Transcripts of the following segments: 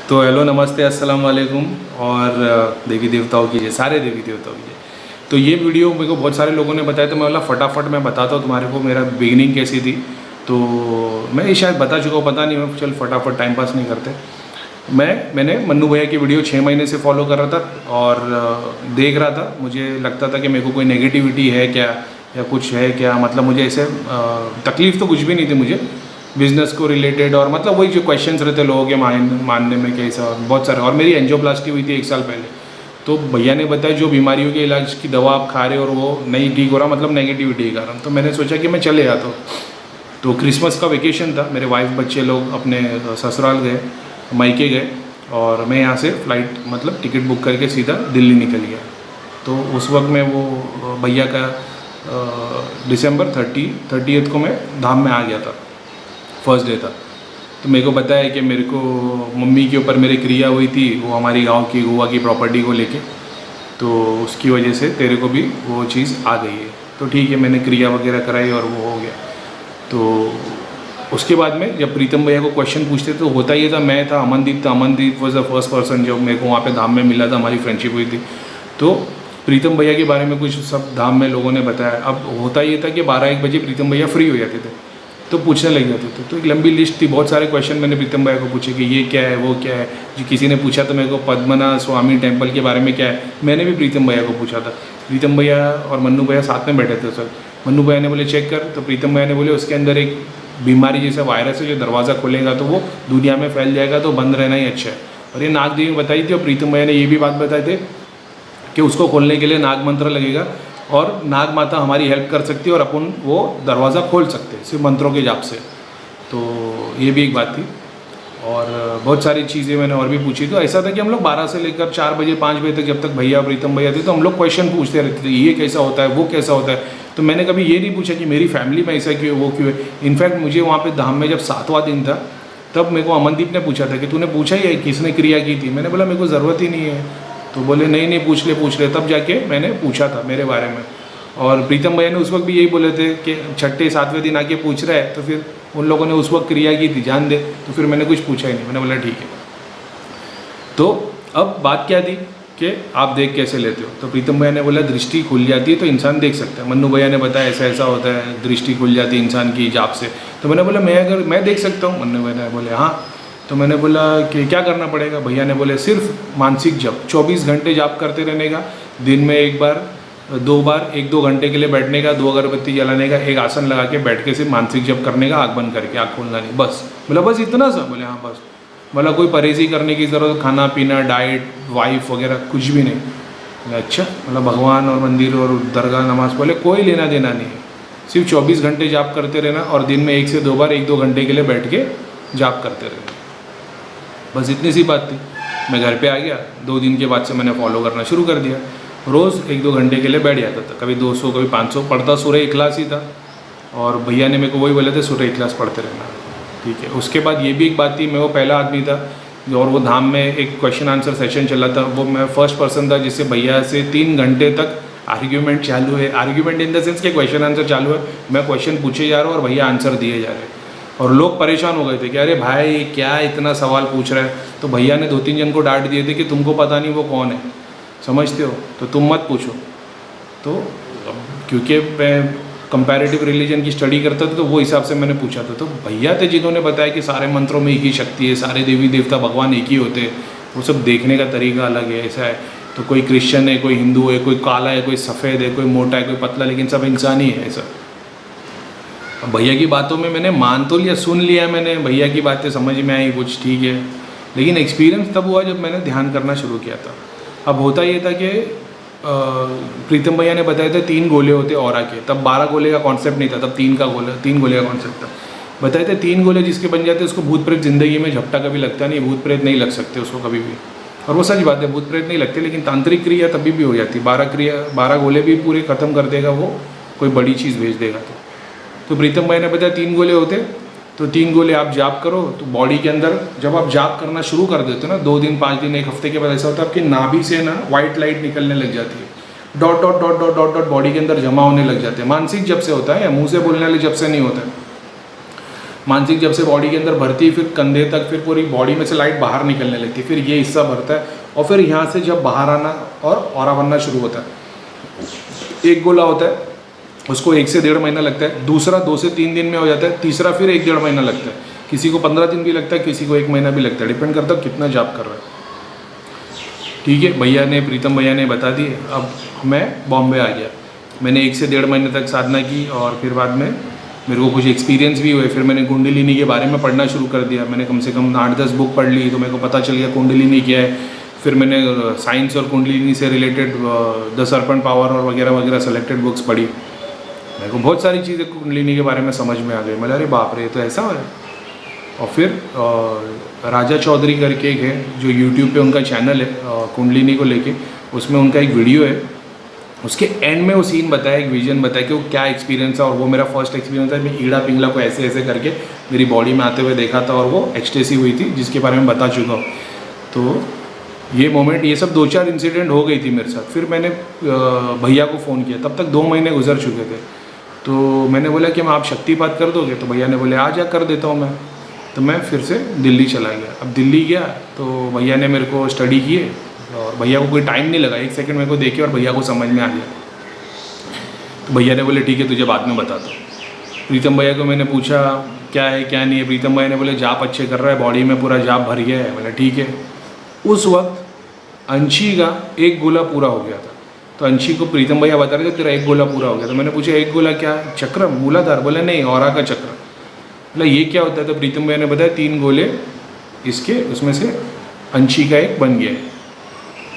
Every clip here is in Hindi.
तो हेलो, नमस्ते, अस्सलाम वालेकुम और देवी देवताओं की जय, सारे देवी देवताओं की जय। तो ये वीडियो मेरे को बहुत सारे लोगों ने बताया, तो मैं बोला फटाफट मैं बताता हूँ तुम्हारे को मेरा बिगिनिंग कैसी थी। तो मैं ये शायद बता चुका हूँ, पता नहीं, मैं चल फटाफट टाइम पास नहीं करते। मैंने मन्नू भैया की वीडियो 6 महीने से फॉलो कर रहा था और देख रहा था। मुझे लगता था कि मेरे को कोई नेगेटिविटी है क्या या कुछ है क्या, मतलब मुझे ऐसे तकलीफ़ तो कुछ भी नहीं थी मुझे बिज़नेस को रिलेटेड, और मतलब वही जो क्वेश्चंस रहते लोगों के मानने में कैसा, बहुत सारे। और मेरी एंजियोप्लास्टी हुई थी 1 साल पहले, तो भैया ने बताया जो बीमारियों के इलाज की दवा आप खा रहे हो और वो नहीं ठीक हो रहा, मतलब नेगेटिविटी के कारण। तो मैंने सोचा कि मैं चले आता हूँ। तो क्रिसमस का वेकेशन था, मेरे वाइफ बच्चे लोग अपने ससुराल गए, मायके गए, और मैं यहाँ से फ़्लाइट मतलब टिकट बुक करके सीधा दिल्ली निकल गया। तो उस वक्त मैं वो भैया का दिसंबर 30 को मैं धाम में आ गया था, फर्स्ट डे था। तो मेरे को बताया कि मेरे को मम्मी के ऊपर मेरी क्रिया हुई थी, वो हमारी गांव की गोवा की प्रॉपर्टी को लेके, तो उसकी वजह से तेरे को भी वो चीज़ आ गई है। तो ठीक है, मैंने क्रिया वगैरह कराई और वो हो गया। तो उसके बाद में जब प्रीतम भैया को क्वेश्चन पूछते तो होता ये था, मैं था, अमनदीप था। Amandeep was the first person जो मेरे को वहाँ पे धाम में मिला था, हमारी फ्रेंडशिप हुई थी। तो प्रीतम भैया के बारे में कुछ सब धाम में लोगों ने बताया। अब होता ये था कि 12-1 बजे प्रीतम भैया फ्री हो जाते थे, तो पूछने लग जाते थे। तो एक लंबी लिस्ट थी, बहुत सारे क्वेश्चन मैंने प्रीतम भैया को पूछे कि ये क्या है, वो क्या है। जी, किसी ने पूछा तो मेरे को पद्मनाभ स्वामी टेम्पल के बारे में क्या है, मैंने भी प्रीतम भैया को पूछा था। प्रीतम भैया और मन्नू भैया साथ में बैठे थे सर। मन्नू भैया ने बोले चेक कर, तो प्रीतम भैया ने बोले उसके अंदर एक बीमारी जैसा वायरस है, जो दरवाज़ा खोलेगा तो वो दुनिया में फैल जाएगा, तो बंद रहना ही अच्छा है। और ये नाग देवी बताई थी, और प्रीतम भैया ने ये भी बात बताई थी कि उसको खोलने के लिए नाग मंत्र लगेगा और नाग माता हमारी हेल्प कर सकती है और अपन वो दरवाज़ा खोल सकते हैं सिर्फ मंत्रों के जाप से। तो ये भी एक बात थी, और बहुत सारी चीज़ें मैंने और भी पूछी। तो ऐसा था कि हम लोग 12 से लेकर 4 बजे 5 बजे तक, जब तक भैया प्रीतम भैया थे, तो हम लोग क्वेश्चन पूछते रहते थे, ये कैसा होता है, वो कैसा होता है। तो मैंने कभी ये नहीं पूछा कि मेरी फैमिली में ऐसा क्यों है, वो क्यों है। इनफैक्ट मुझे वहाँ पे धाम में जब 7वां दिन था, तब मेरे को अमनदीप ने पूछा था कि तूने पूछा ही है किसने क्रिया की थी। मैंने बोला मेरे को ज़रूरत ही नहीं है। तो बोले नहीं पूछ ले। तब जाके मैंने पूछा था मेरे बारे में। और प्रीतम भैया ने उस वक्त भी यही बोले थे कि 6-7वें दिन आके पूछ रहा है, तो फिर उन लोगों ने उस वक्त क्रिया की थी, जान दे। तो फिर मैंने कुछ पूछा ही नहीं, मैंने बोला ठीक है। तो अब बात क्या थी कि आप देख कैसे लेते हो। तो प्रीतम भैया ने बोला दृष्टि खुल जाती है तो इंसान देख सकता है। मन्नू भैया ने बताया ऐसा ऐसा होता है, दृष्टि खुल जाती है इंसान की जाप से। तो मैंने बोला मैं देख सकता हूँ। मन्नू भैया ने बोले हाँ। तो मैंने बोला कि क्या करना पड़ेगा। भैया ने बोले सिर्फ मानसिक जप, 24 घंटे जाप करते रहने का, दिन में 1 बार 2 बार 1-2 घंटे के लिए बैठने का, 2 अगरबत्ती जलाने का, एक आसन लगा के बैठ के सिर्फ मानसिक जप करने का, आँख बंद करके, आँख खोलना नहीं, बस। बोला बस इतना सा। बोले हाँ बस। बोला कोई परहेज़ी करने की ज़रूरत, खाना पीना, डाइट, वाइफ वगैरह कुछ भी नहीं। बोला अच्छा। मतलब भगवान और मंदिर और दरगाह नमाज बोले कोई लेना देना नहीं है, सिर्फ 24 घंटे जाप करते रहना और दिन में 1 से 2 बार 1-2 घंटे के लिए बैठ के जाप करते रहना, बस इतनी सी बात थी। मैं घर पे आ गया, 2 दिन के बाद से मैंने फॉलो करना शुरू कर दिया। रोज़ 1-2 घंटे के लिए बैठ जाता था, कभी 200 कभी 500 पढ़ता। सूरह इखलास ही था, और भैया ने मेरे को वही बोले थे सूरह इखलास पढ़ते रहना, ठीक है। उसके बाद ये भी एक बात थी, मैं वो पहला आदमी था, और वो धाम में एक क्वेश्चन आंसर सेशन चला था, वो मैं फर्स्ट पर्सन था जिससे भैया से 3 घंटे तक आर्ग्यूमेंट चालू है। आर्ग्यूमेंट इन द सेंस के क्वेश्चन आंसर चालू है, मैं क्वेश्चन पूछे जा रहा हूँ और भैया आंसर दिए जा रहे हैं। और लोग परेशान हो गए थे कि अरे भाई क्या इतना सवाल पूछ रहा है। तो भैया ने 2-3 जन को डांट दिए थे कि तुमको पता नहीं वो कौन है, समझते हो, तो तुम मत पूछो। तो क्योंकि मैं कंपैरेटिव रिलीजन की स्टडी करता था, तो वो हिसाब से मैंने पूछा था। तो भैया थे जिन्होंने बताया कि सारे मंत्रों में एक ही शक्ति है, सारे देवी देवता भगवान एक ही होते हैं, वो सब देखने का तरीका अलग है, ऐसा है। तो कोई क्रिश्चियन है, कोई हिंदू है, कोई काला है, कोई सफ़ेद है, कोई मोटा है, कोई पतला, लेकिन सब इंसान ही है, ऐसा। भैया की बातों में मैंने मान तो लिया, सुन लिया मैंने, भैया की बातें समझ में आई कुछ, ठीक है। लेकिन एक्सपीरियंस तब हुआ जब मैंने ध्यान करना शुरू किया था। अब होता ये था कि प्रीतम भैया ने बताया था 3 गोले होते ऑरा के, तब 12 गोले का कॉन्सेप्ट नहीं था, तब 3 गोले का कॉन्सेप्ट था। बताए थे 3 गोले जिसके बन जाते उसको भूत प्रेत ज़िंदगी में झपटा कभी लगता नहीं, भूत प्रेत नहीं लग सकते उसको कभी भी। और वो सच बात है, भूत प्रेत नहीं लगते, लेकिन तांत्रिक क्रिया तभी भी हो जाती। 12 गोले भी पूरे ख़त्म कर देगा वो, कोई बड़ी चीज़ भेज देगा। तो प्रीतम भाई ने बताया 3 गोले होते, तो 3 गोले आप जाप करो, तो बॉडी के अंदर जब आप जाप करना शुरू कर देते हो ना, 2 दिन 5 दिन 1 हफ्ते के बाद ऐसा होता है आपकी नाभि से ना वाइट लाइट निकलने लग जाती है, dot dot dot dot dot dot body के अंदर जमा होने लग जाते हैं। मानसिक जब से होता है या मुंह से बोलने वाले जब से नहीं होता है। मानसिक जब से बॉडी के अंदर भरती है, फिर कंधे तक, फिर पूरी बॉडी में से लाइट बाहर निकलने लगती है, फिर ये हिस्सा भरता है और फिर यहाँ से जब बाहर आना और ऑरा बनना शुरू होता है। एक गोला होता है उसको 1 से 1.5 महीना लगता है, दूसरा 2 से 3 दिन में हो जाता है, तीसरा फिर 1-1.5 महीना लगता है, किसी को 15 दिन भी लगता है, किसी को 1 महीना भी लगता है, डिपेंड करता है कितना जाप कर रहा है। ठीक है, भैया ने, प्रीतम भैया ने बता दिए। अब मैं बॉम्बे आ गया, मैंने 1 से 1.5 महीने तक साधना की और फिर बाद में मेरे को कुछ एक्सपीरियंस भी हुए। फिर मैंने कुंडलिनी के बारे में पढ़ना शुरू कर दिया, मैंने कम से कम 8-10 बुक पढ़ ली, तो मेरे को पता चल गया कुंडलिनी क्या है। फिर मैंने साइंस और कुंडलिनी से रिलेटेड द सर्पेंट पावर और वगैरह वगैरह सेलेक्टेड बुक्स पढ़ी। मेरे को बहुत सारी चीज़ें कुंडलिनी के बारे में समझ में आ गई। मैं अरे बाप रे, तो ऐसा है। और फिर राजा चौधरी करके एक है जो यूट्यूब पे उनका चैनल है कुंडलिनी को लेके, उसमें उनका एक वीडियो है, उसके एंड में वो सीन बताया, एक विजन बताया कि वो क्या एक्सपीरियंस है। और वो मेरा फर्स्ट एक्सपीरियंस है, मैं ईड़ा पिंगला को ऐसे ऐसे करके मेरी बॉडी में आते हुए देखा था और वो एक्सटेसी हुई थी, जिसके बारे में बता चुका हूँ। तो ये मोमेंट, ये सब 2-4 इंसिडेंट हो गई थी मेरे साथ। फिर मैंने भैया को फ़ोन किया, तब तक 2 महीने गुजर चुके थे। तो मैंने बोला कि मैं आप शक्तिपात कर दोगे? तो भैया ने बोले आ जा, कर देता हूँ मैं। तो मैं फिर से दिल्ली चला गया। अब दिल्ली गया तो भैया ने मेरे को स्टडी किए और भैया को कोई टाइम नहीं लगा, 1 सेकंड मेरे को देखे और भैया को समझ में आ गया। तो भैया ने बोले ठीक है, तुझे बाद में बताता हूँ। प्रीतम भैया को मैंने पूछा क्या है क्या नहीं है। प्रीतम भैया ने बोले जाप अच्छे कर रहा है, बॉडी में पूरा जाप भर गया है। बोला ठीक है। उस वक्त अंशी का 1 गोला पूरा हो गया था। तो अंशी को प्रीतम भैया बता रहे थे तेरा 1 गोला पूरा हो गया। तो मैंने पूछा 1 गोला क्या? चक्र मूलाधार? बोले नहीं, ऑरा का चक्र। बोला ये क्या होता है? तो प्रीतम भैया ने बताया 3 गोले इसके, उसमें से अंशी का 1 बन गया है।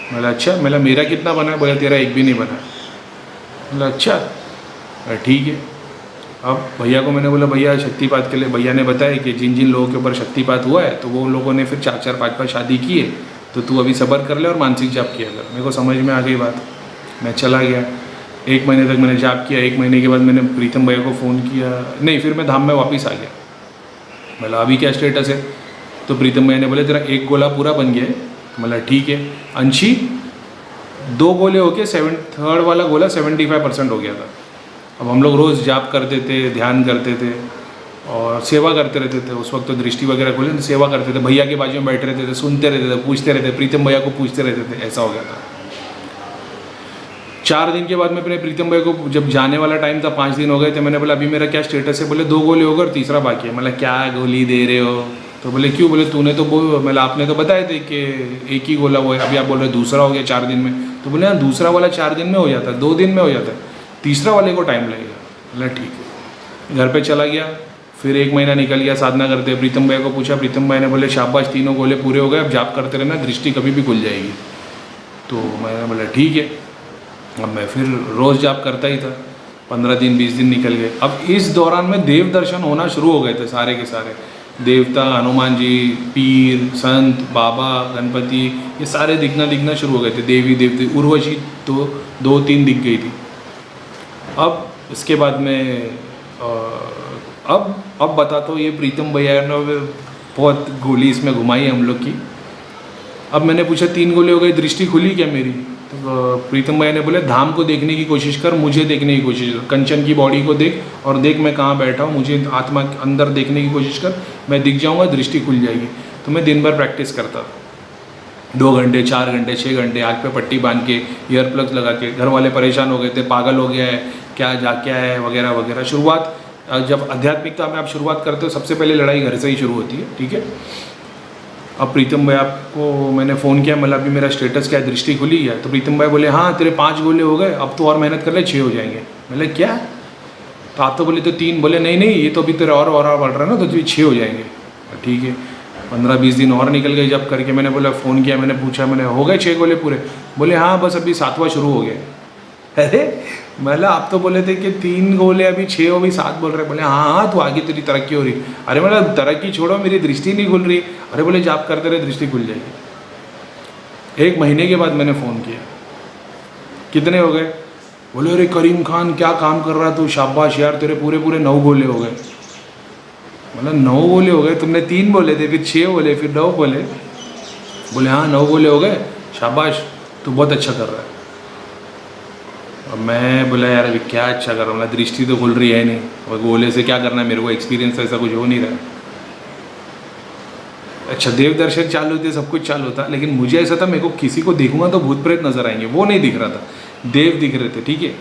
बोला अच्छा। बोला मेरा कितना बना है? बोला तेरा 1 भी नहीं बना। बोला अच्छा ठीक है। अब भैया को मैंने बोला भैया शक्तिपात के लिए, भैया ने बताया कि जिन जिन लोगों के ऊपर शक्तिपात हुआ है तो वो लोगों ने फिर 4-4 5-5 शादी की है, तो तू अभी सब्र कर ले और मानसिक जाप किया कर। मेरे को समझ में आ गई बात। मैं चला गया, 1 महीने तक मैंने जाप किया। 1 महीने के बाद मैंने प्रीतम भैया को फ़ोन किया, नहीं फिर मैं धाम में वापस आ गया। बोला अभी क्या स्टेटस है? तो प्रीतम भैया ने बोले तेरा 1 गोला पूरा बन गया है। बोला ठीक है। अंशी 2 गोले होके 3rd वाला गोला 75% हो गया था। अब हम लोग रोज़ जाप करते थे, ध्यान करते थे और सेवा करते रहते थे। उस वक्त तो दृष्टि वगैरह खोले, सेवा करते थे, भैया के बाजू में बैठे रहते थे, सुनते रहते थे, पूछते रहते, प्रीतम भैया को पूछते रहते थे। ऐसा हो गया था। 4 दिन के बाद में अपने प्रीतम भैया को, जब जाने वाला टाइम था, 5 दिन हो गए थे, मैंने बोला अभी मेरा क्या स्टेटस है? बोले 2 गोले हो गए और तीसरा बाकी है। मतलब क्या गोली दे रहे हो? तो बोले क्यों? बोले तूने तो मतलब आपने तो बताए थे कि 1 ही गोला हुआ है, अभी आप बोल रहे दूसरा हो गया 4 दिन में। तो बोले हाँ दूसरा वाला 4 दिन में हो जाता है, 2 दिन में हो जाता है, तीसरा वाले को टाइम लगेगा। बोला ठीक है। घर पे चला गया, फिर 1 महीना निकल गया साधना करते। प्रीतम भैया को पूछा, प्रीतम भाई ने बोले शाबाश 3 गोले पूरे हो गए, अब जाप करते रहना, दृष्टि कभी भी खुल जाएगी। तो मैंने बोला ठीक है। अब मैं फिर रोज़ जाप करता ही था। 15 दिन 20 दिन निकल गए। अब इस दौरान में देव दर्शन होना शुरू हो गए थे, सारे के सारे देवता, हनुमान जी, पीर, संत, बाबा, गणपति, ये सारे दिखना शुरू हो गए थे। देवी देवती, उर्वशी तो 2-3 दिख गई थी। अब इसके बाद में अब बताता हूँ, ये प्रीतम भैया ने बहुत गोली इसमें घुमाई हम लोग की। अब मैंने पूछा 3 गोले हो गए, दृष्टि खुली क्या मेरी? तो प्रीतम भैया ने बोले धाम को देखने की कोशिश कर, मुझे देखने की कोशिश कर, कंचन की बॉडी को देख और देख मैं कहाँ बैठा हूँ, मुझे आत्मा के अंदर देखने की कोशिश कर, मैं दिख जाऊँगा, दृष्टि खुल जाएगी। तो मैं दिन भर प्रैक्टिस करता था, 2 घंटे, 4 घंटे, 6 घंटे, आँख पे पट्टी बांध के, ईयर प्लग्स लगा के। घर वाले परेशान हो गए थे, पागल हो गया है क्या है वगैरह वगैरह। शुरुआत जब आध्यात्मिकता में आप शुरुआत करते हो, सबसे पहले लड़ाई घर से ही शुरू होती है, ठीक है। अब प्रीतम भाई को मैंने फ़ोन किया, मतलब अभी मेरा स्टेटस क्या है, दृष्टि खुली है? तो प्रीतम भाई बोले हाँ तेरे 5 गोले हो गए, अब तो और मेहनत कर ले 6 हो जाएंगे। मैंने क्या? तो आप तो बोले तो 3। बोले नहीं ये तो अभी तेरे और बढ़ रहा है ना, तो तुझे 6 हो जाएंगे। ठीक है। 15-20 दिन और निकल गए जब करके। मैंने बोला फ़ोन किया, मैंने पूछा, मैंने हो गए 6 गोले पूरे? बोले हाँ बस अभी 7वां शुरू हो गया। अरे मतलब आप तो बोले थे कि 3 गोले, अभी 6 हो, अभी 7 बोल रहे। बोले हाँ तो आगे तेरी तरक्की हो रही। अरे मतलब तरक्की छोड़ो, मेरी दृष्टि नहीं खुल रही। अरे बोले जाप करते रहे, दृष्टि खुल जाएगी। 1 महीने के बाद मैंने फ़ोन किया, कितने हो गए? बोले अरे करीम खान क्या काम कर रहा तू, शाबाश यार, तेरे पूरे 9 गोले हो गए। मतलब 9 गोले हो गए? तुमने 3 बोले थे, फिर 6 बोले, फिर 9 बोले। बोले हाँ 9 गोले हो गए, शाबाश, तू बहुत अच्छा कर रहा है। अब मैं बोला यार अभी क्या अच्छा कर रहा हूँ, दृष्टि तो खुल रही है नहीं, और गोले से क्या करना है मेरे को, एक्सपीरियंस ऐसा कुछ हो नहीं रहा है। अच्छा देव दर्शन चालू थे, सब कुछ चालू था, लेकिन मुझे ऐसा था मेरे को किसी को देखूंगा तो भूत प्रेत नजर आएंगे, वो नहीं दिख रहा था, देव दिख रहे थे। ठीक है,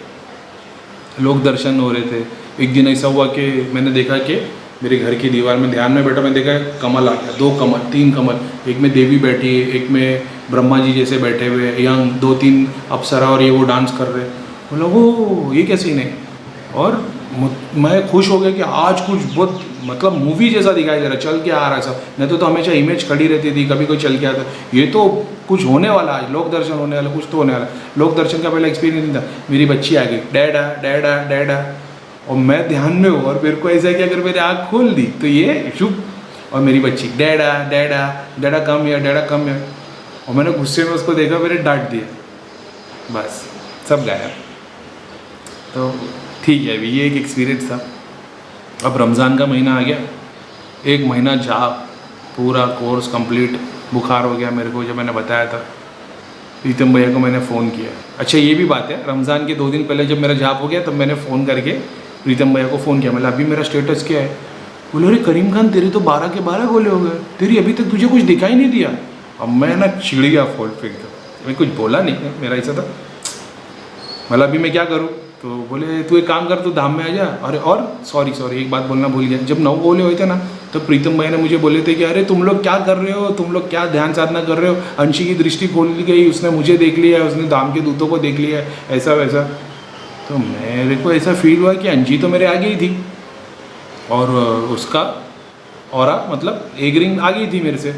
लोग दर्शन हो रहे थे। एक दिन ऐसा हुआ कि मैंने देखा कि मेरे घर की दीवार में ध्यान में बैठा, मैं देखा कमल आ गया, 2 कमल 3 कमल, एक में देवी बैठी है, एक में ब्रह्मा जी जैसे बैठे हुए, यंग 2-3 अप्सरा और ये वो डांस कर रहे। बोला वो ये क्या सीन है, और मैं खुश हो गया कि आज कुछ बहुत मतलब मूवी जैसा दिखाई दे रहा, चल के आ रहा है सब। नहीं तो हमेशा इमेज खड़ी रहती थी, कभी कोई चल के आता, ये तो कुछ होने वाला है, लोक दर्शन होने वाला, कुछ तो होने वाला। लोक दर्शन का पहला एक्सपीरियंस नहीं था। मेरी बच्ची आ गई, डैडा डैडा डैडा, और मैं ध्यान में हूँ, और मेरे को ऐसा है कि अगर मेरी आँख खोल दी तो ये शुभ, और मेरी बच्ची डैडा डैडा डैडा कम या डैडा कम है, और मैंने गुस्से में उसको देखा, मैंने डांट दिया, बस सब गायब। तो ठीक है, अभी ये एक एक्सपीरियंस था। अब रमज़ान का महीना आ गया, 1 महीना जाप, पूरा कोर्स कंप्लीट, बुखार हो गया मेरे को, जब मैंने बताया था प्रीतम भैया को मैंने फ़ोन किया। अच्छा ये भी बात है, रमज़ान के 2 दिन पहले जब मेरा जाप हो गया तब मैंने फ़ोन करके प्रीतम भैया को फ़ोन किया, मतलब अभी मेरा स्टेटस क्या है। बोले अरे करीम खान तेरे तो 12 के 12 गोले हो गए, तेरी अभी तक तुझे कुछ दिखाई नहीं दिया। अब मैं ना चिड़ गया, फोन फेंक दो, मैं कुछ बोला नहीं, मेरा ऐसा था मतलब अभी मैं क्या करूँ। तो बोले तू एक काम कर, तू धाम में आ जा। अरे और सॉरी एक बात बोलना भूल गया, जब 9 गोले हुए थे ना तो प्रीतम भाई ने मुझे बोले थे कि अरे तुम लोग क्या कर रहे हो, तुम लोग क्या ध्यान साधना कर रहे हो, अंशी की दृष्टि खोल गई, उसने मुझे देख लिया है, उसने धाम के दूतों को देख लिया है, ऐसा वैसा। तो मेरे को ऐसा फील हुआ कि अंशी तो मेरे आगे ही थी, और उसका और मतलब एक रिंग आ गई थी मेरे से।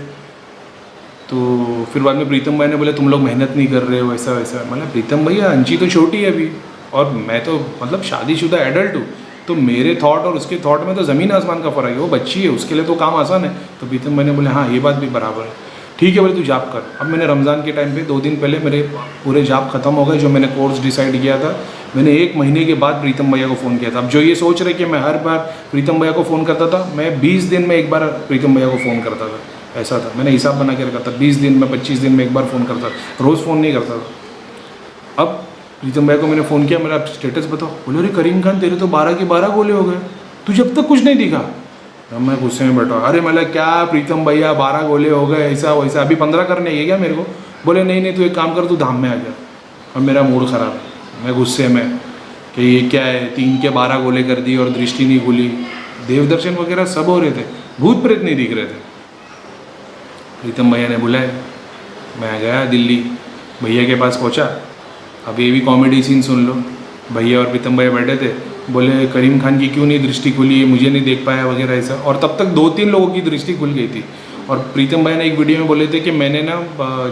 तो फिर बाद में प्रीतम भाई ने बोले तुम लोग मेहनत नहीं कर रहे हो, ऐसा वैसा। मतलब प्रीतम भैया अंशी तो छोटी है अभी, और मैं तो मतलब शादीशुदा एडल्ट हूँ, तो मेरे थॉट और उसके थॉट में तो ज़मीन आसमान का फ़र्क है। वो बच्ची है, उसके लिए तो काम आसान है। तो प्रीतम भाई ने बोले हाँ ये बात भी बराबर है, ठीक है बोले तू जाप कर। अब मैंने रमज़ान के टाइम पे 2 दिन पहले मेरे पूरे जाप ख़त्म हो गए, जो मैंने कोर्स डिसाइड किया था। मैंने 1 महीने के बाद प्रीतम भैया को फ़ोन किया था। अब जो ये सोच रहे कि मैं हर बार प्रीतम भैया को फ़ोन करता था, मैं 20 दिन में एक बार प्रीतम भैया को फ़ोन करता था, ऐसा था। मैंने हिसाब बना के रखा था, 20 दिन में 25 दिन में एक बार फ़ोन करता था, रोज़ फ़ोन नहीं करता था। अब प्रीतम भाई को मैंने फ़ोन किया, मेरा स्टेटस बताओ। बोले अरे करीम खान तेरे तो 12 के 12 गोले हो गए, तुझे अब तक कुछ नहीं दिखा। अब मैं गुस्से में बैठा, अरे मतलब क्या प्रीतम भैया 12 गोले हो गए, ऐसा वैसा, अभी 15 करने है क्या मेरे को। बोले नहीं तू एक काम कर, तू धाम में आ जा। अब मेरा मूड ख़राब है, मैं गुस्से में कि ये क्या है, 3 के 12 गोले कर दिए और दृष्टि नहीं खुली, देव दर्शन वगैरह सब हो रहे थे, भूत प्रेत नहीं दिख रहे थे। प्रीतम भैया ने बुलाया, मैं गया दिल्ली, भैया के पास पहुंचा। अब ये भी कॉमेडी सीन सुन लो, भैया और प्रीतम भैया बैठे थे, बोले करीम खान की क्यों नहीं दृष्टि खुली है, मुझे नहीं देख पाया वगैरह ऐसा। और तब तक 2-3 लोगों की दृष्टि खुल गई थी। और प्रीतम भैया ने एक वीडियो में बोले थे कि मैंने ना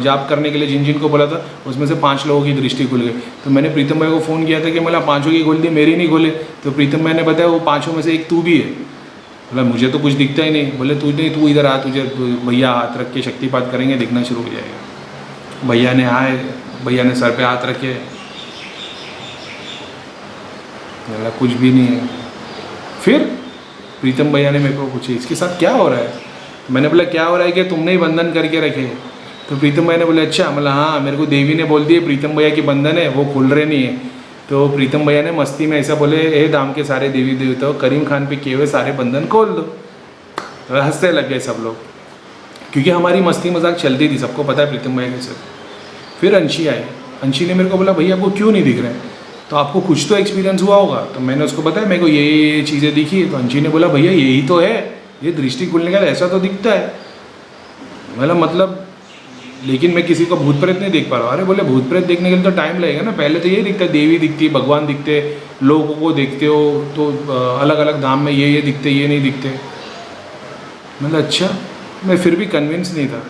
जाप करने के लिए जिन जिन को बोला था उसमें से 5 लोगों की दृष्टि खुल गई। तो मैंने प्रीतम भैया को फ़ोन किया था कि मतलब 5 की खोल दी, मेरी नहीं खोले। तो प्रीतम भैया ने बताया वो 5 में से एक तू भी है। मतलब मुझे तो कुछ दिखता ही नहीं। बोले तू इधर आ, तुझे भैया हाथ रख के शक्तिपात करेंगे, दिखना शुरू हो जाएगा। भैया ने आए, भैया ने सर पे हाथ रखे, बोला कुछ भी नहीं है। फिर प्रीतम भैया ने मेरे को पूछा इसके साथ क्या हो रहा है। मैंने बोला क्या हो रहा है कि तुमने ही बंधन करके रखे। तो प्रीतम भैया ने बोले अच्छा, मतलब हाँ मेरे को देवी ने बोल दिए प्रीतम भैया की बंधन है वो खुल रहे नहीं है। तो प्रीतम भैया ने मस्ती में ऐसा बोले, ए धाम के सारे देवी देवताओं करीम खान पे किए हुए सारे बंधन खोल दो। तो हंसते लग गए सब लोग, क्योंकि हमारी मस्ती मजाक चलती थी, सबको पता है प्रीतम भैया के साथ। फिर अंशी आई, अंशी ने मेरे को बोला भैया आपको क्यों नहीं दिख रहे हैं, तो आपको कुछ तो एक्सपीरियंस हुआ होगा। तो मैंने उसको बताया मेरे को ये चीज़ें दिखी। तो अंशी ने बोला भैया यही तो है, ये दृष्टि खुलने का ऐसा तो दिखता है। मतलब लेकिन मैं किसी को भूत प्रेत नहीं देख पा रहा। अरे बोले भूत प्रेत देखने के लिए तो टाइम लगेगा ना, पहले तो ये दिखता है, देवी दिखती, भगवान दिखते, लोगों को देखते हो तो अलग अलग धाम में ये दिखते, ये नहीं दिखते। मतलब अच्छा, मैं फिर भी कन्विंस नहीं था।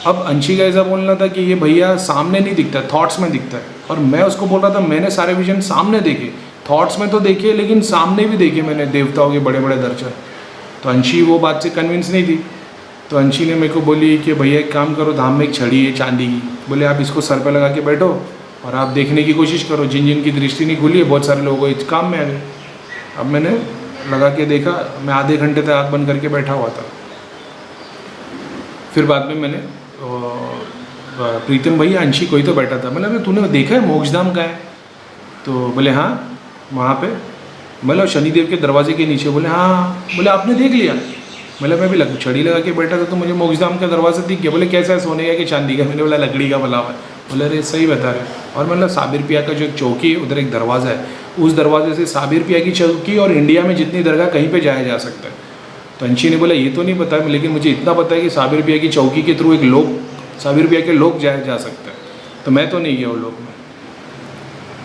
अब अंशी का ऐसा बोलना था कि ये भैया सामने नहीं दिखता, थॉट्स में दिखता है। और मैं उसको बोल रहा था मैंने सारे विजन सामने देखे, थॉट्स में तो देखे लेकिन सामने भी देखे मैंने देवताओं के बड़े बड़े दर्शन। तो अंशी वो बात से कन्विंस नहीं थी। तो अंशी ने मेरे को बोली कि भैया एक काम करो, धाम में एक छड़ी है चांदी की, बोले आप इसको सर पे लगा के बैठो और आप देखने की कोशिश करो, जिन जिन की दृष्टि नहीं खुली है बहुत सारे लोग इस काम में आ गए। अब मैंने लगा के देखा, मैं आधे घंटे तक आँख बंद करके बैठा हुआ था। फिर बाद में मैंने प्रीतम भैया अंशी कोई तो बैठा था, मतलब तूने देखा है मोक्षधाम का है। तो बोले हाँ वहाँ पे, मतलब शनिदेव के दरवाजे के नीचे। बोले हाँ। बोले आपने देख लिया? मतलब मैं भी छड़ी लगा के बैठा था तो मुझे मोक्षधाम का दरवाज़ा दिख गया। बोले कैसा है, सोने का कि चांदी का? मैंने बोला लकड़ी का बना हुआ है। बोले अरे सही बता रहे। और मतलब साबिर पिया का जो एक चौकी है उधर एक दरवाज़ा है, उस दरवाजे से साबिर पिया की चौकी और इंडिया में जितनी दरगाह कहीं पे जाया जा सकता है। तो अंशी ने बोला ये तो नहीं पता, लेकिन मुझे इतना पता है कि साबिर पिया की चौकी के थ्रू एक लोग, साबिर पिया के लोग जाया जा सकता है। तो मैं तो नहीं गया वो लोग में।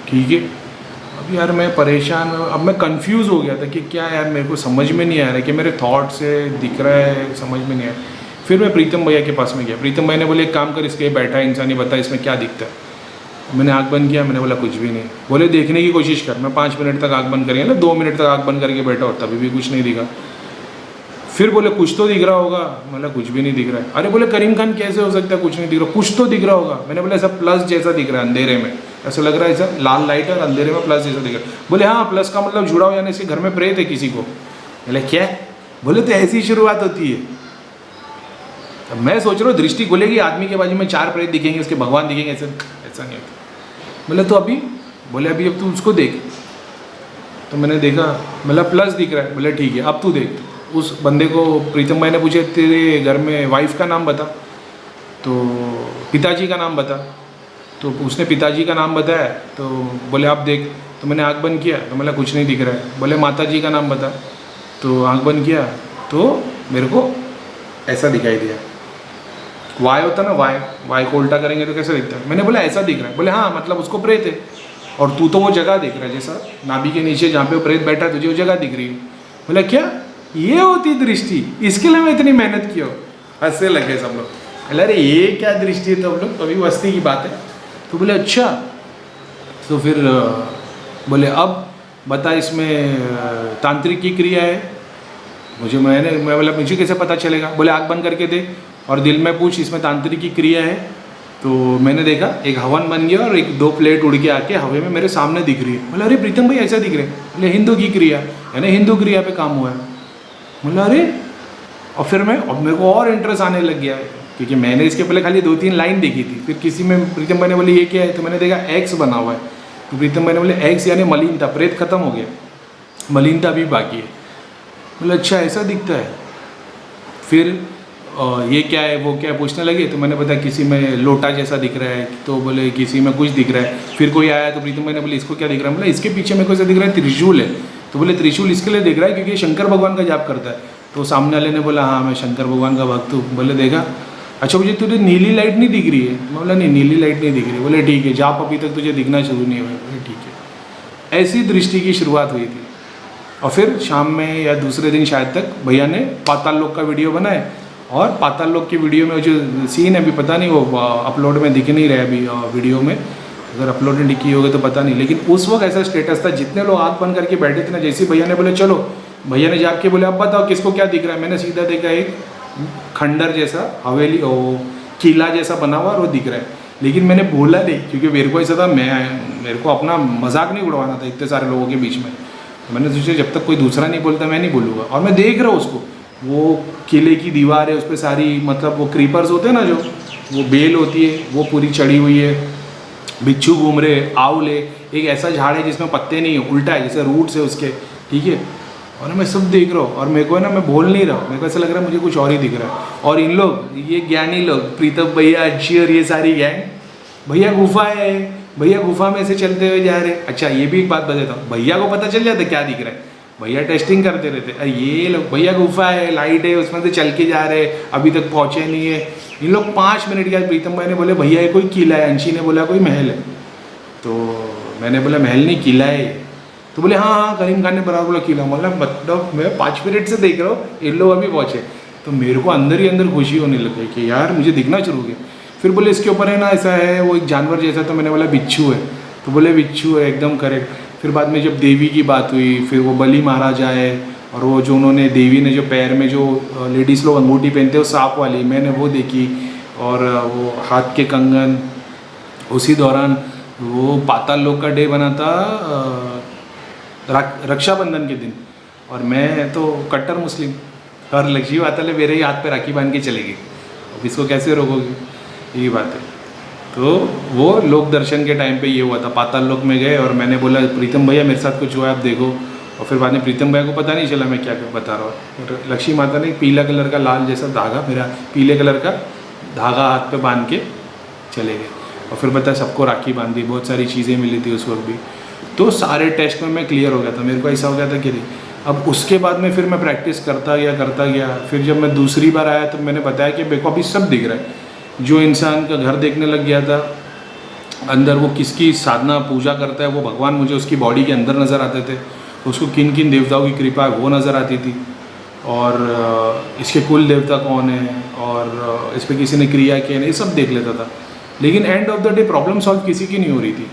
ठीक है, अब यार मैं परेशान, अब मैं कंफ्यूज हो गया था कि क्या यार, मेरे को समझ में नहीं आ रहा है कि मेरे थॉट से दिख रहा है, समझ में नहीं आया। फिर मैं प्रीतम भैया के पास में गया। प्रीतम भैया ने बोले एक काम कर, इसके बैठा है इंसान, ही बता इसमें क्या दिखता है। मैंने आँख बंद किया, मैंने बोला कुछ भी नहीं। बोले देखने की कोशिश कर। मैं 5 मिनट तक आँख बंद करेंगे ना, 2 मिनट तक आँख बंद करके बैठा और तभी भी कुछ नहीं दिखा। फिर बोले कुछ तो दिख रहा होगा। मतलब कुछ भी नहीं दिख रहा है। अरे बोले करीम खान कैसे हो सकता है कुछ नहीं दिख रहा? कुछ तो दिख रहा होगा। मैंने बोला ऐसा प्लस जैसा दिख रहा है अंधेरे में, ऐसा लग रहा है ऐसा लाल लाइट और अंधेरे में प्लस जैसा दिख रहा है। बोले हाँ प्लस का मतलब जुड़ा हो, यानी इसके घर में प्रेत है किसी को। बोले क्या? बोले तो ऐसी शुरुआत होती है। अब मैं सोच रहा हूँ दृष्टि खुलेगी, आदमी के बाजू में 4 प्रेत दिखेंगे, उसके भगवान दिखेंगे, ऐसा ऐसा नहीं होता। बोले तो अभी? बोले अभी अब तू उसको देख। तो मैंने देखा, मतलब प्लस दिख रहा है। बोले ठीक है अब तू देख। उस बंदे को प्रीतम भाई ने पूछे तेरे घर में वाइफ का नाम बता, तो पिताजी का नाम बता। तो उसने पिताजी का नाम बताया। तो बोले आप देख। तो मैंने आँख बंद किया तो मतलब कुछ नहीं दिख रहा है। बोले माता जी का नाम बता। तो आँख बंद किया तो मेरे को ऐसा दिखाई दिया। वाई होता ना, वाई को उल्टा करेंगे तो कैसा दिखता है? मैंने बोला ऐसा दिख रहा है। बोले हाँ मतलब उसको प्रेत है, और तू तो वो जगह दिख रहा है जैसा नाभि के नीचे जहाँ पे वो प्रेत बैठा है, तुझे वो जगह दिख रही है। बोला क्या ये होती दृष्टि? इसके लिए मैं इतनी मेहनत की हो? हंसने लगे सब लोग। अरे ये क्या दृष्टि है? तो हम लोग अभी मस्ती की बात है। तो बोले अच्छा। तो फिर बोले अब बता इसमें तांत्रिक की क्रिया है। मैं बोला मुझे कैसे पता चलेगा? बोले आँख बंद करके दे और दिल में पूछ इसमें तांत्रिक की क्रिया है। तो मैंने देखा एक हवन बन गया और 2 प्लेट उड़ के आके हवे में मेरे सामने दिख रही है। बोले अरे प्रीतम भाई ऐसा दिख रहे? बोले हिंदू की क्रिया, यानी हिंदू क्रिया पे काम हुआ है। बोला अरे, और फिर अब मेरे को और इंटरेस्ट आने लग गया है, क्योंकि मैंने इसके पहले खाली 2-3 लाइन देखी थी। फिर किसी में प्रीतम भाई ने बोले ये क्या है? तो मैंने देखा एक्स बना हुआ है। तो प्रीतम भाई ने बोले एक्स यानी मलिनता, प्रेत खत्म हो गया, मलिनता भी बाकी है। बोले अच्छा ऐसा दिखता है। फिर ये क्या है वो क्या है पूछने लगे। तो मैंने बताया किसी में लोटा जैसा दिख रहा है, तो बोले किसी में कुछ दिख रहा है। फिर कोई आया तो प्रीतम भाई ने बोले इसको क्या दिख रहा है? बोले इसके पीछे मेरे को ऐसा दिख रहा है त्रिशूल है। तो बोले त्रिशूल इसके लिए दिख रहा है क्योंकि शंकर भगवान का जाप करता है। तो सामने वाले ने बोला हाँ मैं शंकर भगवान का भक्त हूँ। बोले देखा, अच्छा मुझे तुझे नीली लाइट नहीं दिख रही है? मैं बोला नहीं नीली लाइट नहीं दिख रही। बोले ठीक है जाप अभी तक तुझे दिखना शुरू नहीं हुआ। बोले ठीक है। ऐसी दृष्टि की शुरुआत हुई थी। और फिर शाम में या दूसरे दिन शायद तक भैया ने पाताल लोक का वीडियो बनाए, और पाताल लोक की वीडियो में जो सीन है अभी पता नहीं वो अपलोड में दिख नहीं रहा है अभी वीडियो में, अगर अपलोड नहीं की होगी तो पता नहीं। लेकिन उस वक्त ऐसा स्टेटस था, जितने लोग आँख बंद करके बैठे थे ना, जैसे भैया ने बोले चलो, भैया ने जाके बोले अब बताओ किसको क्या दिख रहा है। मैंने सीधा देखा एक खंडर जैसा हवेली किला जैसा बना हुआ और वो दिख रहा है। लेकिन मैंने बोला नहीं क्योंकि मेरे को ऐसा था, मेरे को अपना मजाक नहीं उड़वाना था इतने सारे लोगों के बीच में। मैंने सोचा जब तक कोई दूसरा नहीं बोलता मैं नहीं बोलूँगा। और मैं देख रहा हूँ उसको, वो किले की दीवार है, उस पर सारी मतलब वो क्रीपर्स होते हैं ना, जो वो बेल होती है वो पूरी चढ़ी हुई है, बिच्छू घूम रहे, आउल है, एक ऐसा झाड़ है जिसमें पत्ते नहीं है, उल्टा है जैसे रूट्स है उसके, ठीक है। और मैं सब देख रहा हूँ और मेरे को है ना, मैं बोल नहीं रहा हूँ, मेरे को ऐसा लग रहा है मुझे कुछ और ही दिख रहा है। और इन लोग, ये ज्ञानी लोग, प्रीतम भैया, अच्छी और ये सारी गैंग, भैया गुफा है, भैया गुफा में से चलते हुए जा रहे। अच्छा ये भी एक बात बताता हूँ, भैया को पता चल जाता क्या दिख रहा है, भैया टेस्टिंग करते रहते। अरे ये लोग, भैया गुफा है, लाइट है, उसमें से चल के जा रहे, अभी तक पहुँचे नहीं है। इन लोग 5 मिनट के बाद प्रीतम भाई ने बोले भैया ये कोई किला है, अंशी ने बोला कोई महल है। तो मैंने बोला महल नहीं किला है। तो बोले हाँ हाँ, करीम खान ने बराबर बोला किला। मतलब मैं 5 मिनट से देख रहा हूँ, इन लोग अभी पहुँचे। तो मेरे को अंदर ही अंदर खुशी होने लगी कि यार मुझे दिखना शुरू हो गया। फिर बोले इसके ऊपर है ना ऐसा है, वो एक जानवर जैसा। तो मैंने बोला बिच्छू है। तो बोले बिच्छू है, एकदम करेक्ट। फिर बाद में जब देवी की बात हुई, फिर वो बलि मारा जाए, और वो जो उन्होंने देवी ने जो पैर में जो लेडीज़ लोग अंगूठी पहनते हैं वो सांप वाली, मैंने वो देखी। और वो हाथ के कंगन, उसी दौरान वो पाताल लोक का डे बना था रक्षाबंधन के दिन, और मैं तो कट्टर मुस्लिम, और लक्ष्मी माता ने मेरे ही हाथ पे राखी बांध के चलेगी। अब इसको कैसे रोकोगे, यही बात है। तो वो लोक दर्शन के टाइम पे ये हुआ था, पाताल लोक में गए और मैंने बोला प्रीतम भैया मेरे साथ कुछ हुआ है आप देखो, और फिर बाद में प्रीतम भैया को पता नहीं चला मैं क्या बता रहा हूँ। लक्ष्मी माता ने पीला कलर का लाल जैसा धागा, मेरा पीले कलर का धागा हाथ पे बांध के चले गए, और फिर पता सबको राखी बांधी, बहुत सारी चीज़ें मिली थी उस वक्त भी। तो सारे टेस्ट में मैं क्लियर हो गया था, मेरे को ऐसा हो गया था कि अब उसके बाद में फिर मैं प्रैक्टिस करता गया। फिर जब मैं दूसरी बार आया तो मैंने बताया कि मेरे को अभी सब दिख रहा है। जो इंसान का घर देखने लग गया था अंदर, वो किसकी साधना पूजा करता है वो भगवान मुझे उसकी बॉडी के अंदर नज़र आते थे, उसको किन किन देवताओं की कृपा है वो नज़र आती थी, और इसके कुल देवता कौन है, और इस पर किसी ने क्रिया किया नहीं, ये सब देख लेता था। लेकिन end of the day problem solve किसी की नहीं हो रही थी,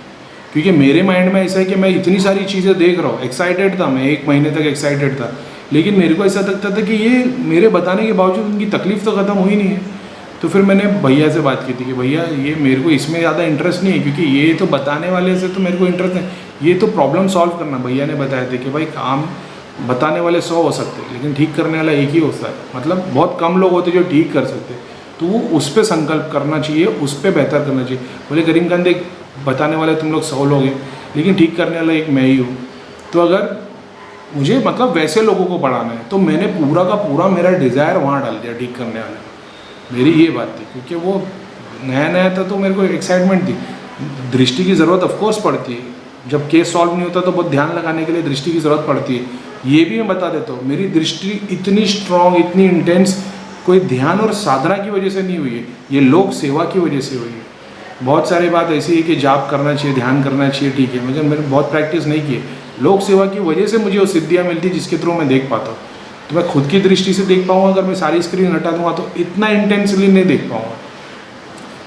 क्योंकि मेरे माइंड में ऐसा है कि मैं इतनी सारी चीज़ें देख रहा हूँ, एक्साइटेड था मैं, 1 महीने तक एक्साइटेड था, लेकिन मेरे को ऐसा लगता था कि ये मेरे बताने के बावजूद उनकी तकलीफ़ तो ख़त्म हुई नहीं है। तो फिर मैंने भैया से बात की थी कि भैया ये मेरे को इसमें ज़्यादा इंटरेस्ट नहीं है, क्योंकि ये तो बताने वाले से तो मेरे को इंटरेस्ट नहीं, ये तो प्रॉब्लम सॉल्व करना। भैया ने बताया था कि भाई काम बताने वाले 100 हो सकते हैं, लेकिन ठीक करने वाला एक ही होता है, मतलब बहुत कम लोग होते जो ठीक कर सकते, तो वो उस पर संकल्प करना चाहिए, उस पर बेहतर करना चाहिए। बोले करीम खान देख, बताने वाले तुम लोग 100 लोग हैं, लेकिन ठीक करने वाला एक मैं ही हूँ, तो अगर मुझे मतलब वैसे लोगों को बढ़ाना है तो मैंने पूरा का पूरा मेरा डिज़ायर वहाँ डाल दिया ठीक करने वाले में। मेरी ये बात थी, क्योंकि वो नया था तो मेरे को एक्साइटमेंट थी। दृष्टि की ज़रूरत ऑफकोर्स पड़ती है, जब केस सॉल्व नहीं होता तो बहुत ध्यान लगाने के लिए दृष्टि की ज़रूरत पड़ती है। ये भी मैं बता देता हूँ, मेरी दृष्टि इतनी स्ट्रॉन्ग, इतनी इंटेंस कोई ध्यान और साधना की वजह से नहीं हुई है, ये लोक सेवा की वजह से हुई है। बहुत सारी बात ऐसी है कि जाप करना चाहिए, ध्यान करना चाहिए, ठीक है, मगर मैंने बहुत प्रैक्टिस नहीं की है। लोक सेवा की वजह से मुझे वो सिद्धियाँ मिलती जिसके थ्रू मैं देख पाता हूँ। तो मैं खुद की दृष्टि से देख पाऊँगा, अगर मैं सारी स्क्रीन हटा दूँगा तो इतना इंटेंसली नहीं देख पाऊँगा।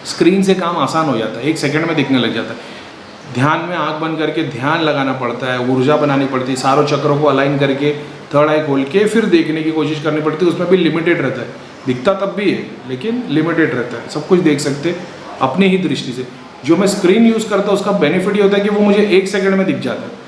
स्क्रीन से काम आसान हो जाता है, 1 सेकंड में दिखने लग जाता है। ध्यान में आंख बंद करके ध्यान लगाना पड़ता है, ऊर्जा बनानी पड़ती है, सारों चक्रों को अलाइन करके थर्ड आई खोल के फिर देखने की कोशिश करनी पड़ती है। उसमें भी लिमिटेड रहता है, दिखता तब भी है लेकिन लिमिटेड रहता है, सब कुछ देख सकते अपनी ही दृष्टि से। जो मैं स्क्रीन यूज़ करता हूँ उसका बेनिफिट ये होता है कि वो मुझे 1 सेकंड में दिख जाता है।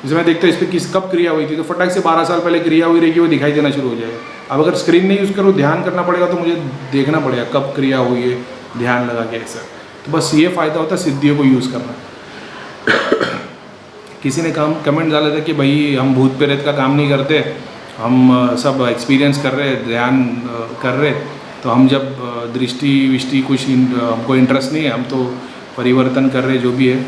जैसे मैं देखता हूँ इस पर कब क्रिया हुई थी, तो फटाक से 12 साल पहले क्रिया हुई रहेगी, वो दिखाई देना शुरू हो जाएगा। अब अगर स्क्रीन नहीं यूज़ करूँ, ध्यान करना पड़ेगा, तो मुझे देखना पड़ेगा कब क्रिया हुई है, ध्यान लगा के ऐसा। तो बस ये फ़ायदा होता है सिद्धियों को यूज़ करना। किसी ने कमेंट डाला था कि भाई हम भूत प्रेत का काम नहीं करते, हम सब एक्सपीरियंस कर रहे, ध्यान कर रहे, तो हम जब दृष्टि विष्टि कुछ हमको इंटरेस्ट नहीं है, हम तो परिवर्तन कर रहे जो भी है।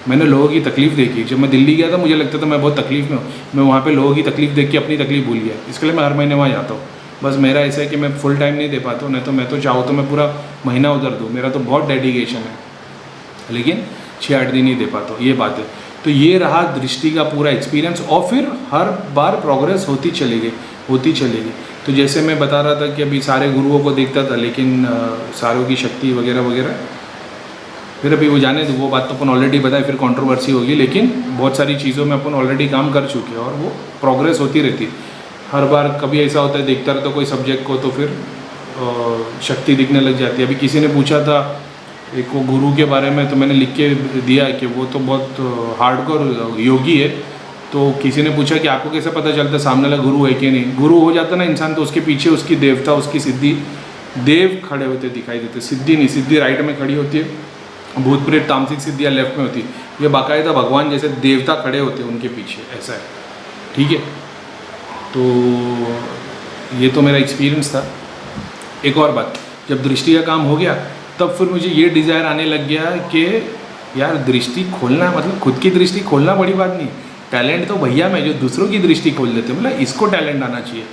मैंने लोगों की तकलीफ़ देखी। जब मैं दिल्ली गया था मुझे लगता था मैं बहुत तकलीफ़ में हूँ, मैं वहाँ पे लोगों की तकलीफ़ देख के अपनी तकलीफ़ भूल गया। इसके लिए मैं हर महीने वहाँ जाता हूँ। बस मेरा ऐसा है कि मैं फुल टाइम नहीं दे पाता हूँ, नहीं तो मैं तो चाहूँ तो मैं पूरा महीना उधर दूँ, मेरा तो बहुत डेडिकेशन है, लेकिन 6-8 दिन ही दे पाता हूँ, ये बात है। तो ये रहा दृष्टि का पूरा एक्सपीरियंस, और फिर हर बार प्रोग्रेस होती चलेगी। तो जैसे मैं बता रहा था कि अभी सारे गुरुओं को देखता था, लेकिन सारों की शक्ति वगैरह वगैरह, फिर अभी वो जाने वो बात तो अपन ऑलरेडी बताए, फिर कंट्रोवर्सी होगी, लेकिन बहुत सारी चीज़ों में अपन ऑलरेडी काम कर चुके हैं और वो प्रोग्रेस होती रहती है। हर बार कभी ऐसा होता है देखता रहता कोई सब्जेक्ट को तो फिर शक्ति दिखने लग जाती है। अभी किसी ने पूछा था एक वो गुरु के बारे में, तो मैंने लिख के दिया कि वो तो बहुत हार्डकोर योगी है। तो किसी ने पूछा कि आपको कैसे पता चलता सामने वाला गुरु है कि नहीं। गुरु हो जाता ना इंसान तो उसके पीछे उसकी देवता, उसकी सिद्धि, देव खड़े होते दिखाई देते। सिद्धि नहीं, सिद्धि राइट में खड़ी होती है, भूत प्रेत तामसिक सिद्धियाँ लेफ्ट में होती है। ये बाकायदा भगवान जैसे देवता खड़े होते हैं उनके पीछे, ऐसा है, ठीक है। तो ये तो मेरा एक्सपीरियंस था। एक और बात, जब दृष्टि का काम हो गया तब फिर मुझे ये डिज़ायर आने लग गया कि यार दृष्टि खोलना, मतलब खुद की दृष्टि खोलना बड़ी बात नहीं, टैलेंट तो भैया मैं जो दूसरों की दृष्टि खोल देते, मतलब इसको टैलेंट आना चाहिए।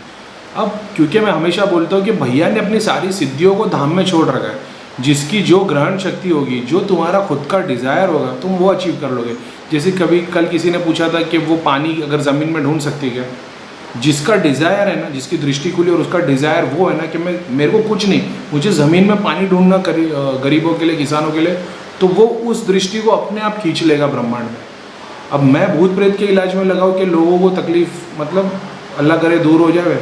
अब क्योंकि मैं हमेशा बोलता हूँ कि भैया ने अपनी सारी सिद्धियों को धाम में छोड़ रखा है, जिसकी जो ग्रहण शक्ति होगी, जो तुम्हारा खुद का डिज़ायर होगा तुम वो अचीव कर लोगे। जैसे कल किसी ने पूछा था कि वो पानी अगर ज़मीन में ढूंढ सकती है क्या, जिसका डिज़ायर है ना, जिसकी दृष्टि खुली और उसका डिज़ायर वो है ना कि मेरे को कुछ नहीं, मुझे ज़मीन में पानी ढूंढना गरीबों के लिए, किसानों के लिए, तो वो उस दृष्टि को अपने आप खींच लेगा ब्रह्मांड में। अब मैं भूत प्रेत के इलाज में लगाऊँ कि लोगों को तकलीफ़ मतलब अल्लाह करे दूर हो जाए,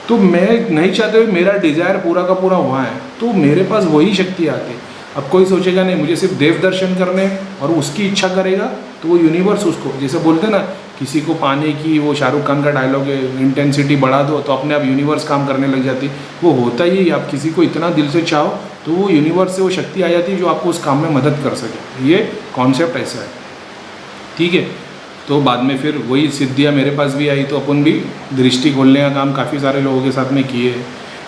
तो मैं नहीं चाहते हुए मेरा डिज़ायर पूरा का पूरा वहाँ है, तो मेरे पास वही शक्ति आती है। अब कोई सोचेगा नहीं मुझे सिर्फ देव दर्शन करने और उसकी इच्छा करेगा, तो वो यूनिवर्स उसको, जैसे बोलते हैं ना किसी को पाने की, वो शाहरुख खान का डायलॉग है, इंटेंसिटी बढ़ा दो तो अपने आप यूनिवर्स काम करने लग जाती। वो होता ही, आप किसी को इतना दिल से चाहो तो वो यूनिवर्स से वो शक्ति आ जाती है जो आपको उस काम में मदद कर सके। ये कॉन्सेप्ट ऐसा है, ठीक है। तो बाद में फिर वही सिद्धियाँ मेरे पास भी आई, तो अपन भी दृष्टि खोलने का काम काफ़ी सारे लोगों के साथ में किए,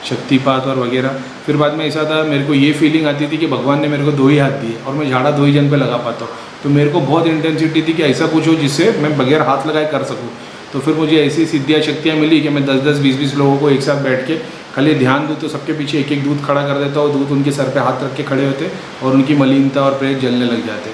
शक्तिपात और वगैरह। फिर बाद में ऐसा था, मेरे को ये फीलिंग आती थी कि भगवान ने मेरे को 2 ही हाथ दिए और मैं झाड़ा 2 ही जन पे लगा पाता हूँ। तो मेरे को बहुत इंटेंसिटी थी कि ऐसा कुछ हो जिससे मैं बगैर हाथ लगाए कर सकूँ। तो फिर मुझे ऐसी सिद्धियाँ शक्तियाँ मिली कि मैं 10-10, 20-20 लोगों को एक साथ बैठ के खाली ध्यान दूँ तो सबके पीछे एक एक दूत खड़ा कर देता और दूत उनके सर पे हाथ रख के खड़े होते और उनकी मलिनता और प्रेत जलने लग जाते।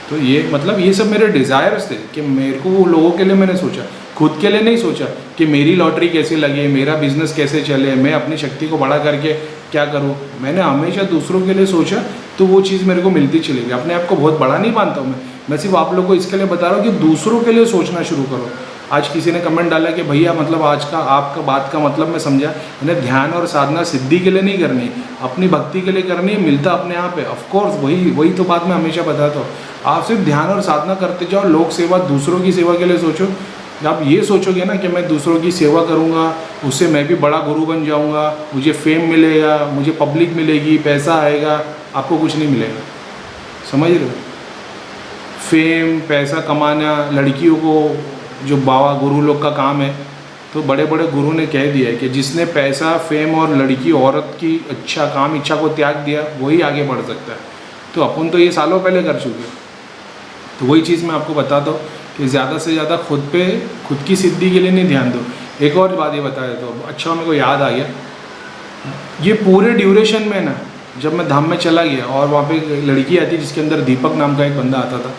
तो ये मतलब ये सब मेरे डिज़ायर्स थे कि मेरे को वो लोगों के लिए मैंने सोचा, खुद के लिए नहीं सोचा कि मेरी लॉटरी कैसे लगे, मेरा बिजनेस कैसे चले, मैं अपनी शक्ति को बड़ा करके क्या करूँ। मैंने हमेशा दूसरों के लिए सोचा तो वो चीज़ मेरे को मिलती चली गई। अपने आप को बहुत बड़ा नहीं मानता हूँ मैं सिर्फ आप लोगों को इसके लिए बता रहा हूँ कि दूसरों के लिए सोचना शुरू करो। आज किसी ने कमेंट डाला कि भैया मतलब आज का आपका बात का मतलब मैं समझा, मैंने ध्यान और साधना सिद्धि के लिए नहीं करनी, अपनी भक्ति के लिए करनी है, मिलता अपने आप है। ऑफकोर्स वही तो बात मैं हमेशा बताता हूँ। आप सिर्फ ध्यान और साधना करते जाओ, लोक सेवा, दूसरों की सेवा के लिए सोचो। आप ये सोचोगे ना कि मैं दूसरों की सेवा करूँगा, उससे मैं भी बड़ा गुरु बन जाऊँगा, मुझे फेम मिलेगा, मुझे पब्लिक मिलेगी, पैसा आएगा, आपको कुछ नहीं मिलेगा। समझ रहे हो? फेम, पैसा कमाना लड़कियों को जो बाबा गुरु लोग का काम है, तो बड़े बड़े गुरु ने कह दिया है कि जिसने पैसा, फेम और लड़की, औरत की अच्छा काम, इच्छा को त्याग दिया वही आगे बढ़ सकता है। तो अपन तो ये सालों पहले कर चुके। तो वही चीज़ मैं आपको बताता हूँ कि ज़्यादा से ज़्यादा खुद की सिद्धि के लिए नहीं ध्यान दो। एक और बात ये बता देता हूँ, अच्छा मेरे को याद आ गया, ये पूरे ड्यूरेशन में ना जब मैं धाम में चला गया और वहाँ पे एक लड़की आती जिसके अंदर दीपक नाम का एक बंदा आता था,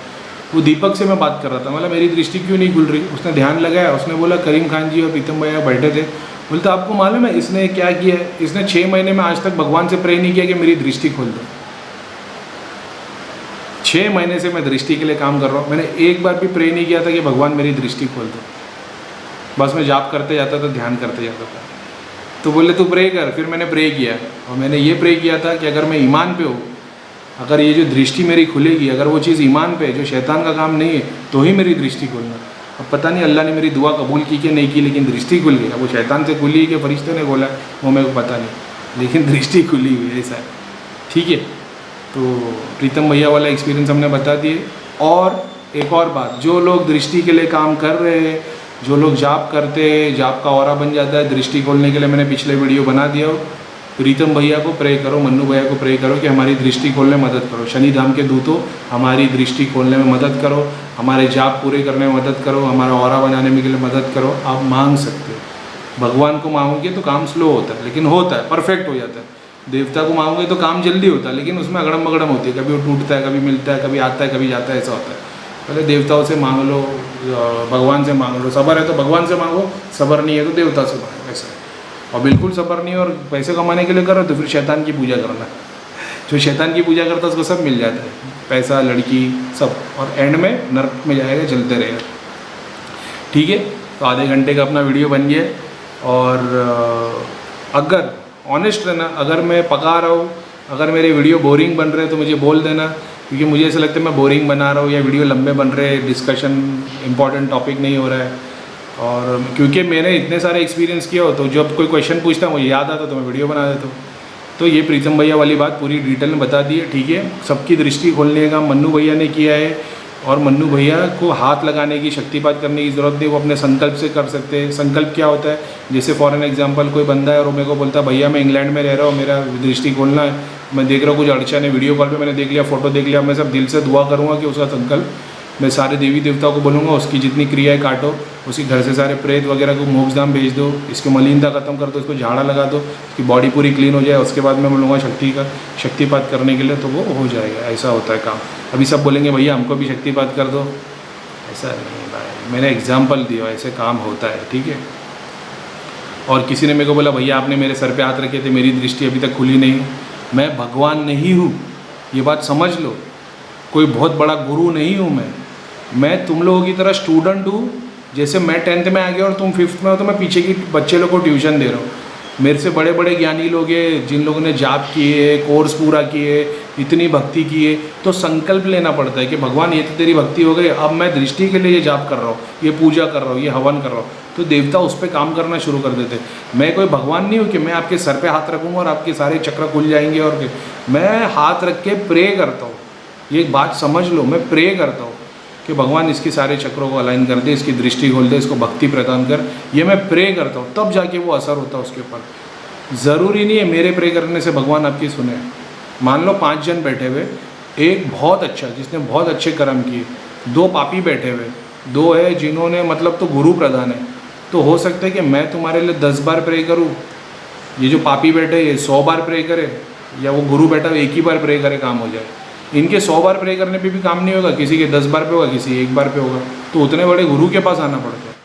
वो दीपक से मैं बात कर रहा था, मतलब मेरी दृष्टि क्यों नहीं खुल रही। उसने ध्यान लगाया, उसने बोला करीम खान जी और प्रीतम भैया बैठे थे, बोलता आपको मालूम है इसने क्या किया है, इसने 6 महीने में आज तक भगवान से प्रे नहीं किया कि मेरी दृष्टि खोल दो। 6 महीने से मैं दृष्टि के लिए काम कर रहा हूँ, मैंने एक बार भी प्रे नहीं किया था कि भगवान मेरी दृष्टि खोल दो। बस मैं जाप करते जाता था, ध्यान करते जाता था। तो बोले तू प्रे कर। फिर मैंने प्रे किया और मैंने ये प्रे किया था कि अगर मैं ईमान पे हूँ, अगर ये जो दृष्टि मेरी खुलेगी, अगर वो चीज़ ईमान पे जो शैतान का काम नहीं है, तो ही मेरी दृष्टि खुलना। अब पता नहीं अल्लाह ने मेरी दुआ कबूल की कि नहीं की, लेकिन दृष्टि खुल गई। अब वो शैतान से खुली कि फरिश्ते ने बोला वो मेरे को पता नहीं, लेकिन दृष्टि खुली हुई, ऐसा है। ठीक है, तो प्रीतम भैया वाला एक्सपीरियंस हमने बता दिए। और एक और बात, जो लोग दृष्टि के लिए काम कर रहे हैं, जो लोग जाप करते हैं, जाप का ऑरा बन जाता है, दृष्टि खोलने के लिए मैंने पिछले वीडियो बना दिया हो। प्रीतम भैया को प्रे करो, मन्नू भैया को प्रे करो कि हमारी दृष्टि खोलने में मदद करो। शनि धाम के दूतों, हमारी दृष्टि खोलने में मदद करो, हमारे जाप पूरे करने में मदद करो, हमारा ऑरा बनाने में के लिए मदद करो। आप मांग सकते हो। भगवान को मांगोगे तो काम स्लो होता है, लेकिन होता है, परफेक्ट हो जाता है। देवता को मांगोगे तो काम जल्दी होता है, लेकिन उसमें अगड़म बगड़म होती है, कभी वो टूटता है, कभी मिलता है, कभी आता है, कभी जाता है, ऐसा होता है। पहले देवताओं से मांग लो, भगवान से मांग लो। सबर है तो भगवान से मांगो, सबर नहीं है तो देवता से मांगो, ऐसा है। और बिल्कुल सबर नहीं और पैसे कमाने के लिए करो तो फिर शैतान की पूजा करना। जो शैतान की पूजा करता है उसको सब मिल जाता है, पैसा, लड़की, सब, और एंड में नरक में जाएगा, जलते रहेगा। ठीक है, तो आधे घंटे का अपना वीडियो बन गया। और अगर ऑनेस्ट रहना, अगर मैं पका रहा हूँ, अगर मेरे वीडियो बोरिंग बन रहे हैं तो मुझे बोल देना, क्योंकि मुझे ऐसा लगता है मैं बोरिंग बना रहा हूँ या वीडियो लंबे बन रहे हैं, डिस्कशन इंपॉर्टेंट टॉपिक नहीं हो रहा है। और क्योंकि मैंने इतने सारे एक्सपीरियंस किया हो, तो जब कोई क्वेश्चन पूछता मुझे याद आता तो मैं वीडियो बना देता हूँ। तो ये प्रीतम भैया वाली बात पूरी डिटेल में बता दी है। ठीक है, सबकी दृष्टि खोलने का मन्नू भैया ने किया है, और मन्नू भैया को हाथ लगाने की, शक्तिपात करने की ज़रूरत नहीं, वो अपने संकल्प से कर सकते हैं। संकल्प क्या होता है, जैसे फॉर एन एग्जांपल कोई बंदा है और मेरे को बोलता है भैया मैं इंग्लैंड में रह रहा हूँ, मेरा दृष्टि खोलना है, मैं देख रहा हूँ कुछ अड़चन है, वीडियो कॉल पे मैंने देख लिया, फोटो देख लिया, मैं सब दिल से दुआ करूँगा कि उसका संकल्प, मैं सारे देवी देवताओं को बोलूँगा उसकी जितनी क्रियाएँ काटो, उसी घर से सारे प्रेत वगैरह को मोक्षधाम भेज दो, इसकी मलिनता खत्म कर दो, इसको झाड़ा लगा दो, इसकी बॉडी पूरी क्लीन हो जाए, उसके बाद मैं बोलूँगा शक्तिपात करने के लिए, तो वो हो जाएगा। ऐसा होता है काम। अभी सब बोलेंगे भैया हमको भी शक्तिपात कर दो, ऐसा नहीं भाई, मैंने एग्जाम्पल दिया, ऐसे काम होता है। ठीक है, और किसी ने मेरे को बोला भैया आपने मेरे सर पे हाथ रखे थे, मेरी दृष्टि अभी तक खुली नहीं। मैं भगवान नहीं हूँ, ये बात समझ लो। कोई बहुत बड़ा गुरु नहीं हूँ मैं तुम लोगों की तरह स्टूडेंट हूँ। जैसे मैं 10th में आ गया और तुम 5th में हो, तो मैं पीछे की बच्चे लोग को ट्यूशन दे रहा हूँ। मेरे से बड़े बड़े ज्ञानी लोग हैं जिन लोगों ने जाप किए, कोर्स पूरा किए, इतनी भक्ति किए, तो संकल्प लेना पड़ता है कि भगवान ये तो तेरी भक्ति हो गई, अब मैं दृष्टि के लिए ये जाप कर रहा हूँ, ये पूजा कर रहा हूँ, ये हवन कर रहा हूँ। तो देवता उस पर काम करना शुरू कर देते। मैं कोई भगवान नहीं हूँ कि मैं आपके सर पे हाथ रखूँगा और आपके सारे चक्र खुल जाएंगे। और मैं हाथ रख के प्रे करता हूँ। ये एक बात समझ लो, मैं प्रे करता हूँ कि भगवान इसके सारे चक्रों को अलाइन कर दे, इसकी दृष्टि खोल दे, इसको भक्ति प्रदान कर। ये मैं प्रे करता हूँ, तब जाके वो असर होता है उसके ऊपर। ज़रूरी नहीं है मेरे प्रे करने से भगवान आपकी सुने। मान लो 5 जन बैठे हुए, एक बहुत अच्छा जिसने बहुत अच्छे कर्म किए, 2 पापी बैठे हुए, 2 है जिन्होंने मतलब तो गुरु प्रदान है। तो हो सकता है कि मैं तुम्हारे लिए 10 बार प्रे करूँ, ये जो पापी बैठे ये 100 बार प्रे करे, या वो गुरु बैठा एक ही बार प्रे करे काम हो जाए। इनके 100 बार प्रे करने पे भी काम नहीं होगा, किसी के 10 बार पे होगा, किसी 1 बार पे होगा। तो उतने बड़े गुरु के पास आना पड़ता है।